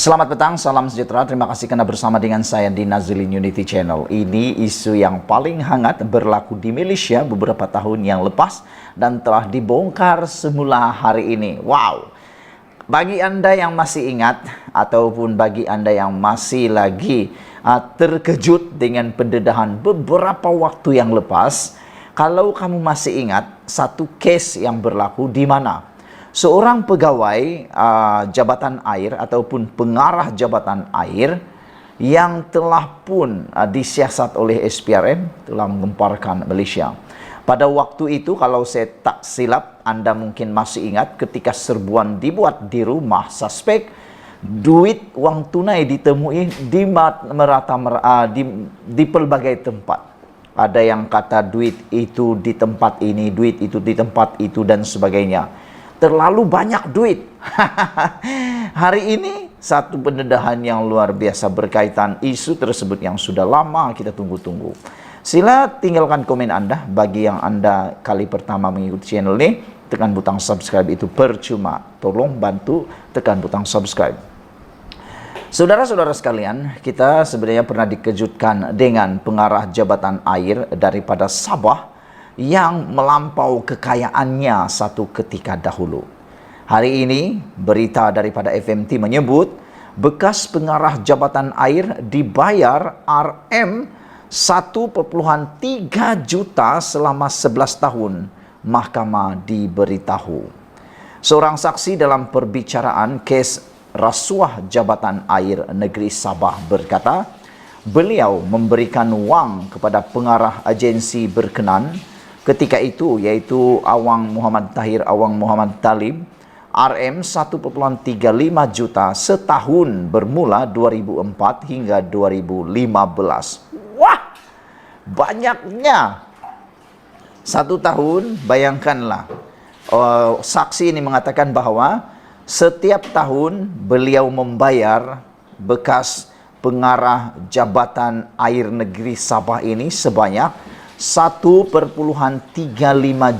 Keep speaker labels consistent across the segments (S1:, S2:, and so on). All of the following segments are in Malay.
S1: Selamat petang, salam sejahtera. Terima kasih karena bersama dengan saya di Nazilin Unity Channel. Ini isu yang paling hangat berlaku di Malaysia beberapa tahun yang lepas dan telah dibongkar semula hari ini. Wow! Bagi Anda yang masih ingat ataupun bagi Anda yang masih lagi terkejut dengan pendedahan beberapa waktu yang lepas, kalau kamu masih ingat satu kes yang berlaku di mana seorang pegawai jabatan air ataupun pengarah jabatan air yang telah pun disiasat oleh SPRM telah menggemparkan Malaysia. Pada waktu itu, kalau saya tak silap, Anda mungkin masih ingat ketika serbuan dibuat di rumah suspek, duit wang tunai ditemui di pelbagai tempat. Ada yang kata duit itu di tempat ini, duit itu di tempat itu dan sebagainya. Terlalu banyak duit. Hari ini satu pendedahan yang luar biasa berkaitan isu tersebut yang sudah lama kita tunggu-tunggu. Sila tinggalkan komen Anda. Bagi yang Anda kali pertama mengikuti channel ini, tekan butang subscribe itu percuma. Tolong bantu tekan butang subscribe. Saudara-saudara sekalian, kita sebenarnya pernah dikejutkan dengan pengarah jabatan air daripada Sabah yang melampau kekayaannya satu ketika dahulu. Hari ini, berita daripada FMT menyebut bekas pengarah jabatan air dibayar RM 1,3 juta selama 11 tahun. Mahkamah diberitahu. Seorang saksi dalam perbicaraan kes rasuah jabatan air negeri Sabah berkata, beliau memberikan wang kepada pengarah agensi berkenan ketika itu, yaitu Awang Muhammad Tahir, Awang Muhammad Talib, RM 1,35 juta setahun bermula 2004 hingga 2015. Wah! Banyaknya. Satu tahun, bayangkanlah. Saksi ini mengatakan bahwa setiap tahun beliau membayar bekas pengarah jabatan air negeri Sabah ini sebanyak 1,35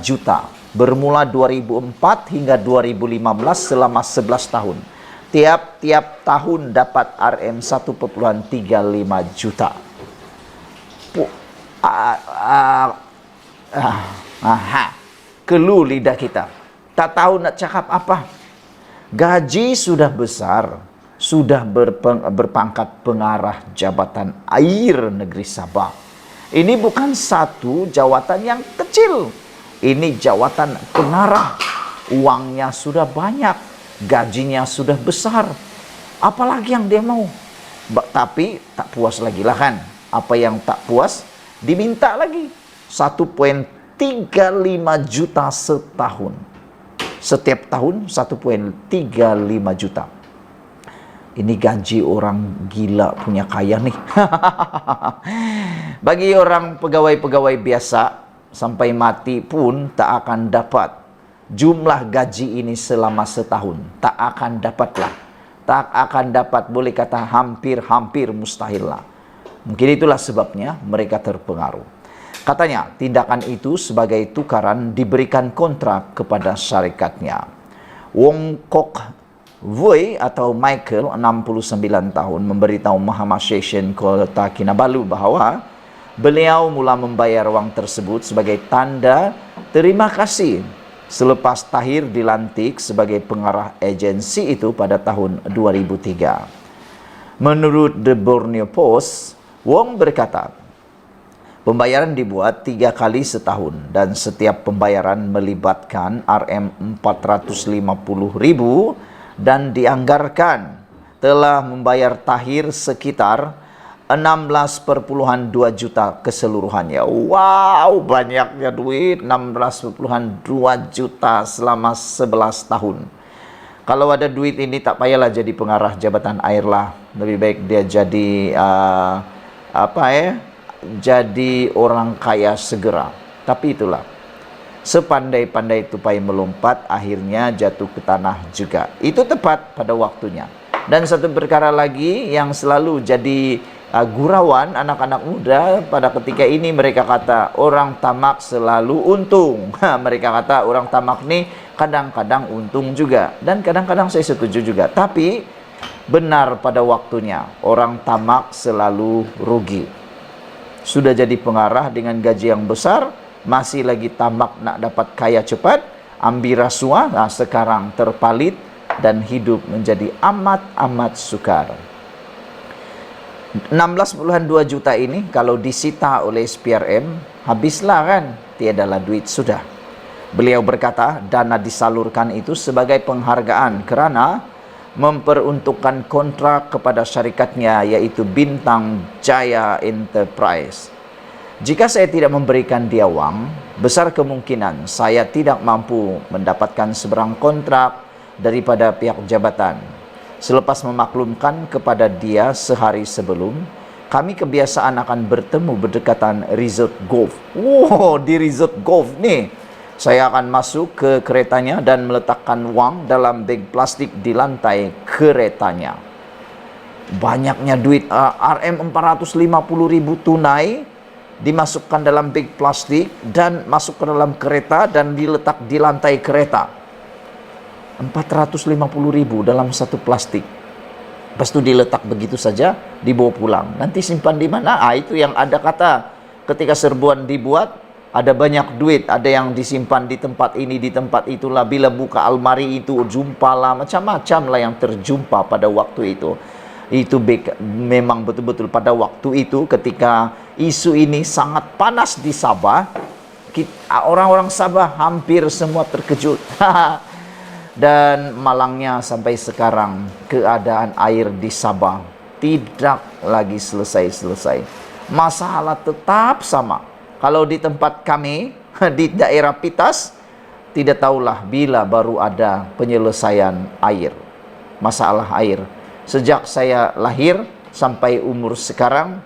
S1: juta bermula 2004 hingga 2015 selama 11 tahun. Tiap-tiap tahun dapat RM 1,35 juta. Kelu lidah kita. Tak tahu nak cakap apa. Gaji sudah besar, sudah berpangkat pengarah jabatan air negeri Sabah. Ini bukan satu jawatan yang kecil. Ini jawatan pengarah. Uangnya sudah banyak. Gajinya sudah besar. Apalagi yang dia mau. Tapi tak puas lagi lah kan. Apa yang tak puas, diminta lagi. 1,35 juta setahun. Setiap tahun 1,35 juta. Ini gaji orang gila punya kaya nih. Bagi orang pegawai-pegawai biasa, sampai mati pun tak akan dapat jumlah gaji ini selama setahun. Tak akan dapatlah. Tak akan dapat, boleh kata hampir-hampir mustahil lah. Mungkin itulah sebabnya mereka terpengaruh. Katanya, tindakan itu sebagai tukaran diberikan kontrak kepada syarikatnya. Wong Kok Voi atau Michael, 69 tahun, memberitahu Mahkamah Session Kota Kinabalu bahawa beliau mula membayar wang tersebut sebagai tanda terima kasih selepas Tahir dilantik sebagai pengarah agensi itu pada tahun 2003. Menurut The Borneo Post, Wong berkata, pembayaran dibuat 3 kali setahun dan setiap pembayaran melibatkan RM 450,000 dan dianggarkan telah membayar Tahir sekitar 16,2 juta keseluruhannya. Wow, banyaknya duit, 16,2 juta selama 11 tahun. Kalau ada duit ini tak payahlah jadi pengarah jabatan air lah. Lebih baik dia jadi jadi orang kaya segera. Tapi itulah, sepandai-pandai tupai melompat, akhirnya jatuh ke tanah juga. Itu tepat pada waktunya. Dan satu perkara lagi yang selalu jadi gurauan anak-anak muda pada ketika ini, mereka kata orang tamak selalu untung. Mereka kata orang tamak ni kadang-kadang untung juga. Dan kadang-kadang saya setuju juga. Tapi Benar pada waktunya, orang tamak selalu rugi. Sudah jadi pengarah dengan gaji yang besar, masih lagi tamak nak dapat kaya cepat, ambil rasuah, nah sekarang terpalit dan hidup menjadi amat-amat sukar. 16,2 juta ini kalau disita oleh SPRM, habislah kan, tiadalah duit sudah. Beliau berkata, dana disalurkan itu sebagai penghargaan kerana memperuntukkan kontrak kepada syarikatnya, yaitu Bintang Jaya Enterprise. Jika saya tidak memberikan dia wang, besar kemungkinan saya tidak mampu mendapatkan seberang kontrak daripada pihak jabatan. Selepas memaklumkan kepada dia sehari sebelum, kami kebiasaan akan bertemu berdekatan Resort Golf. Wow, di Resort Golf nih, saya akan masuk ke keretanya dan meletakkan wang dalam beg plastik di lantai keretanya. Banyaknya duit, Rm450.000 tunai dimasukkan dalam beg plastik dan masuk ke dalam kereta dan diletak di lantai kereta. 450.000 dalam satu plastik. Lepas itu diletak begitu saja, dibawa pulang. Nanti simpan di mana? Itu yang ada kata ketika serbuan dibuat, ada banyak duit, ada yang disimpan di tempat ini, di tempat itulah. Bila buka almari itu, jumpalah macam-macam lah yang terjumpa pada waktu itu. Itu memang betul-betul pada waktu itu ketika isu ini sangat panas di Sabah, orang-orang Sabah hampir semua terkejut. Dan malangnya sampai sekarang keadaan air di Sabah tidak lagi selesai-selesai. Masalah tetap sama. Kalau di tempat kami, di daerah Pitas, tidak tahulah bila baru ada penyelesaian air. Masalah air. Sejak saya lahir sampai umur sekarang,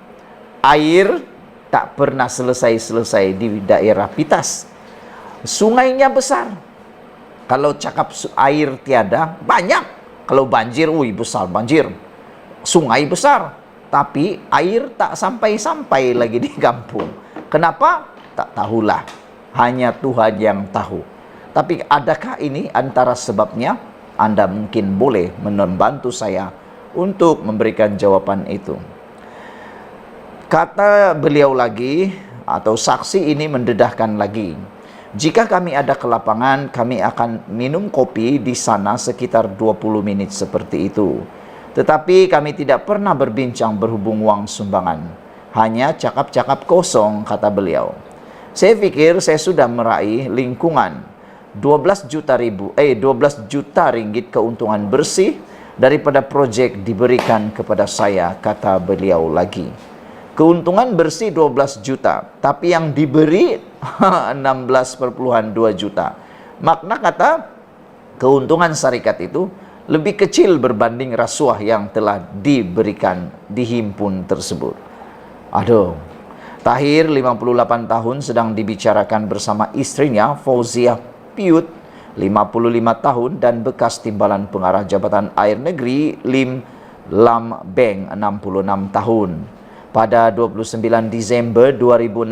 S1: air tak pernah selesai-selesai di daerah Pitas. Sungainya besar. Kalau cakap air tiada, banyak. Kalau banjir, besar banjir. Sungai besar. Tapi air tak sampai-sampai lagi di kampung. Kenapa? Tak tahulah. Hanya Tuhan yang tahu. Tapi adakah ini antara sebabnya? Anda mungkin boleh membantu saya untuk memberikan jawaban itu. Kata beliau lagi, atau saksi ini mendedahkan lagi. Jika kami ada ke lapangan, kami akan minum kopi di sana sekitar 20 menit seperti itu. Tetapi kami tidak pernah berbincang berhubung wang sumbangan. Hanya cakap-cakap kosong, kata beliau. Saya pikir saya sudah meraih lingkungan 12 juta ringgit keuntungan bersih daripada projek diberikan kepada saya, kata beliau lagi. Keuntungan bersih 12 juta, tapi yang diberi 16,2 juta. Makna kata keuntungan syarikat itu lebih kecil berbanding rasuah yang telah diberikan di himpun tersebut. Aduh. Tahir 58 tahun sedang dibicarakan bersama istrinya Fauziah Piut 55 tahun dan bekas timbalan pengarah Jabatan Air Negeri Lim Lam Beng 66 tahun. Pada 29 Disember 2016,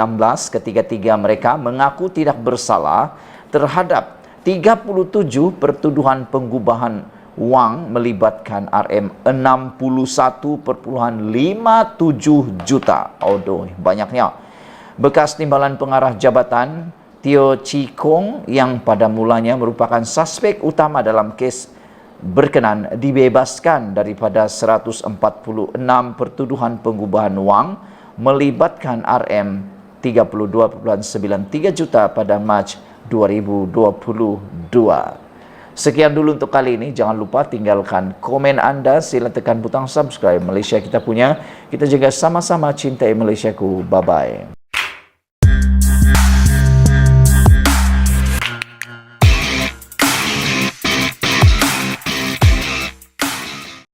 S1: ketiga-tiga mereka mengaku tidak bersalah terhadap 37 pertuduhan penggubahan wang melibatkan Rm61,57 juta. Aduh, banyaknya. Bekas timbalan pengarah jabatan Teo Chi Kong yang pada mulanya merupakan suspek utama dalam kes berkenan dibebaskan daripada 146 pertuduhan penggubahan wang melibatkan Rm32,93 juta pada Mac 2022. Sekian dulu untuk kali ini. Jangan lupa tinggalkan komen Anda. Sila tekan butang subscribe. Malaysia kita punya. Kita juga sama-sama cintai Malaysiaku. Bye-bye.